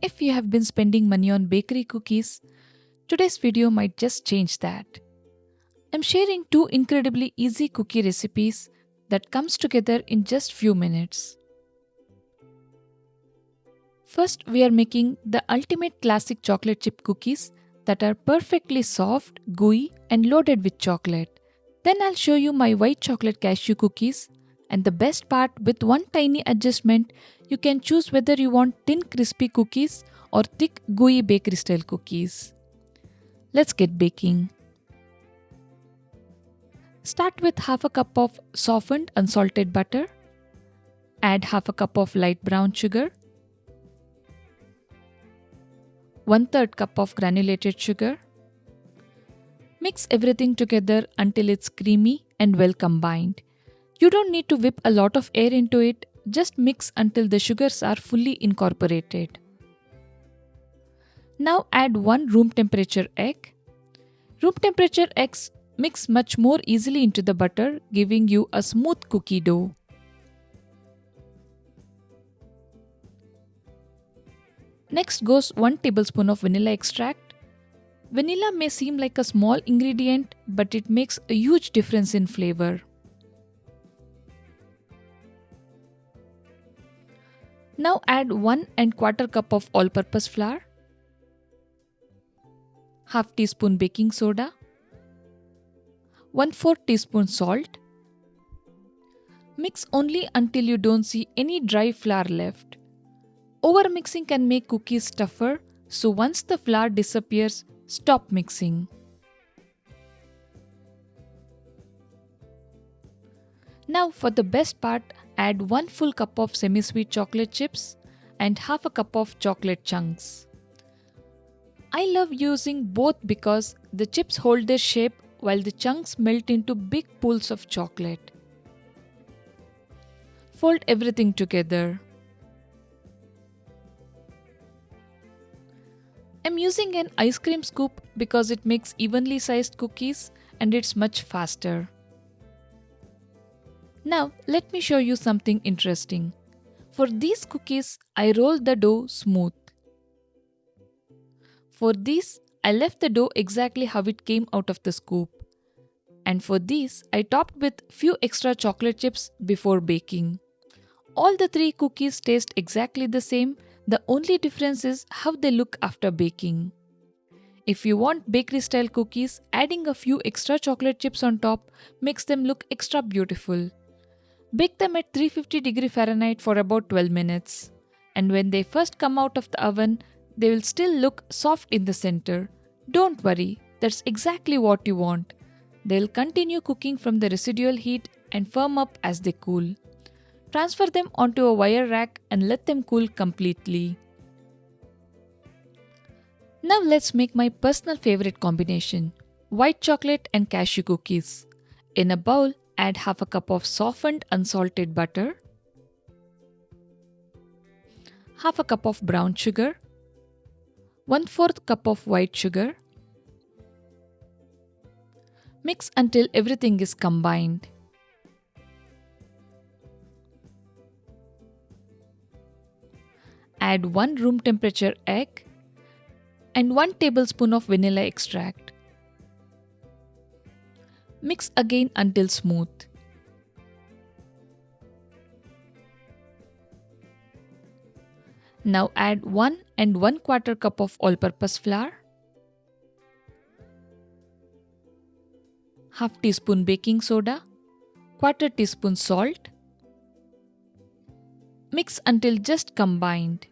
If you have been spending money on bakery cookies, today's video might just change that. I'm sharing two incredibly easy cookie recipes that comes together in just few minutes. First, we are making the ultimate classic chocolate chip cookies that are perfectly soft, gooey, and loaded with chocolate. Then I'll show you my white chocolate cashew cookies. And the best part, with one tiny adjustment, you can choose whether you want thin crispy cookies or thick gooey bakery style cookies. Let's get baking. Start with half a cup of softened unsalted butter. Add half a cup of light brown sugar. 1/3 cup of granulated sugar. Mix everything together until it's creamy and well combined. You don't need to whip a lot of air into it, just mix until the sugars are fully incorporated. Now add one room temperature egg. Room temperature eggs mix much more easily into the butter, giving you a smooth cookie dough. Next goes 1 tablespoon of vanilla extract. Vanilla may seem like a small ingredient, but it makes a huge difference in flavor. Now add 1¼ cup of all-purpose flour, half teaspoon baking soda, 1/4 teaspoon salt. Mix only until you don't see any dry flour left. Overmixing can make cookies tougher, so once the flour disappears, stop mixing. Now for the best part, add 1 full cup of semi-sweet chocolate chips and half a cup of chocolate chunks. I love using both because the chips hold their shape while the chunks melt into big pools of chocolate. Fold everything together. I'm using an ice cream scoop because it makes evenly sized cookies and it's much faster. Now let me show you something interesting. For these cookies, I roll the dough smooth. For these, I left the dough exactly how it came out of the scoop. And for these, I topped with few extra chocolate chips before baking. All the three cookies taste exactly the same. The only difference is how they look after baking. If you want bakery style cookies, adding a few extra chocolate chips on top makes them look extra beautiful. Bake them at 350 Fahrenheit for about 12 minutes. And when they first come out of the oven, they will still look soft in the center. Don't worry, that's exactly what you want. They'll continue cooking from the residual heat and firm up as they cool. Transfer them onto a wire rack and let them cool completely. Now let's make my personal favorite combination, white chocolate and cashew cookies. In a bowl, add half a cup of softened unsalted butter, half a cup of brown sugar, 1/4 cup of white sugar. Mix until everything is combined. Add 1 room temperature egg and 1 tablespoon of vanilla extract. Mix again until smooth. Now add 1¼ cup of all-purpose flour, half teaspoon baking soda, 1/4 teaspoon salt. Mix until just combined.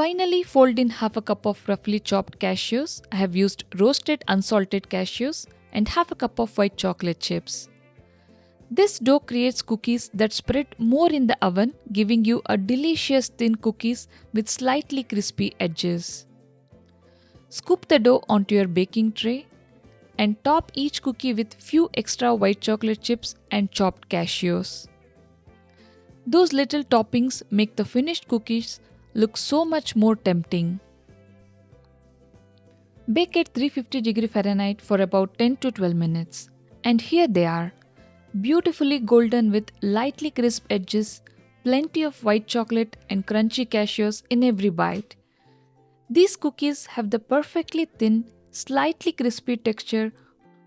Finally, fold in half a cup of roughly chopped cashews. I have used roasted unsalted cashews and half a cup of white chocolate chips. This dough creates cookies that spread more in the oven, giving you a delicious thin cookies with slightly crispy edges. Scoop the dough onto your baking tray and top each cookie with few extra white chocolate chips and chopped cashews. Those little toppings make the finished cookies look so much more tempting. Bake at 350 Fahrenheit for about 10 to 12 minutes. And here they are, beautifully golden with lightly crisp edges, plenty of white chocolate and crunchy cashews in every bite. These cookies have the perfectly thin, slightly crispy texture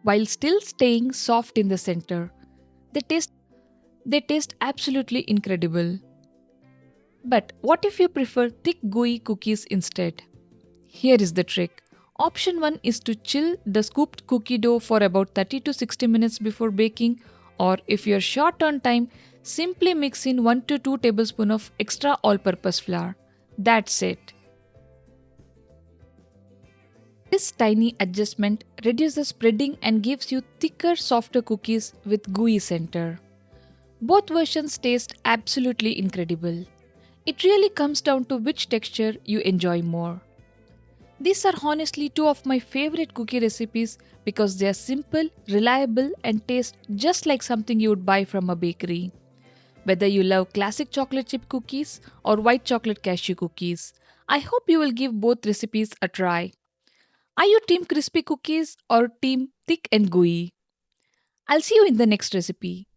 while still staying soft in the center. They taste they taste absolutely incredible. But what if you prefer thick gooey cookies instead? Here is the trick. Option 1 is to chill the scooped cookie dough for about 30 to 60 minutes before baking, or if you're short on time, simply mix in 1 to 2 tablespoons of extra all purpose flour. That's it. This tiny adjustment reduces spreading and gives you thicker, softer cookies with gooey center. Both versions taste absolutely incredible. It really comes down to which texture you enjoy more. These are honestly two of my favorite cookie recipes because they are simple, reliable, and taste just like something you would buy from a bakery. Whether you love classic chocolate chip cookies or white chocolate cashew cookies, I hope you will give both recipes a try. Are you team crispy cookies or team thick and gooey? I'll see you in the next recipe.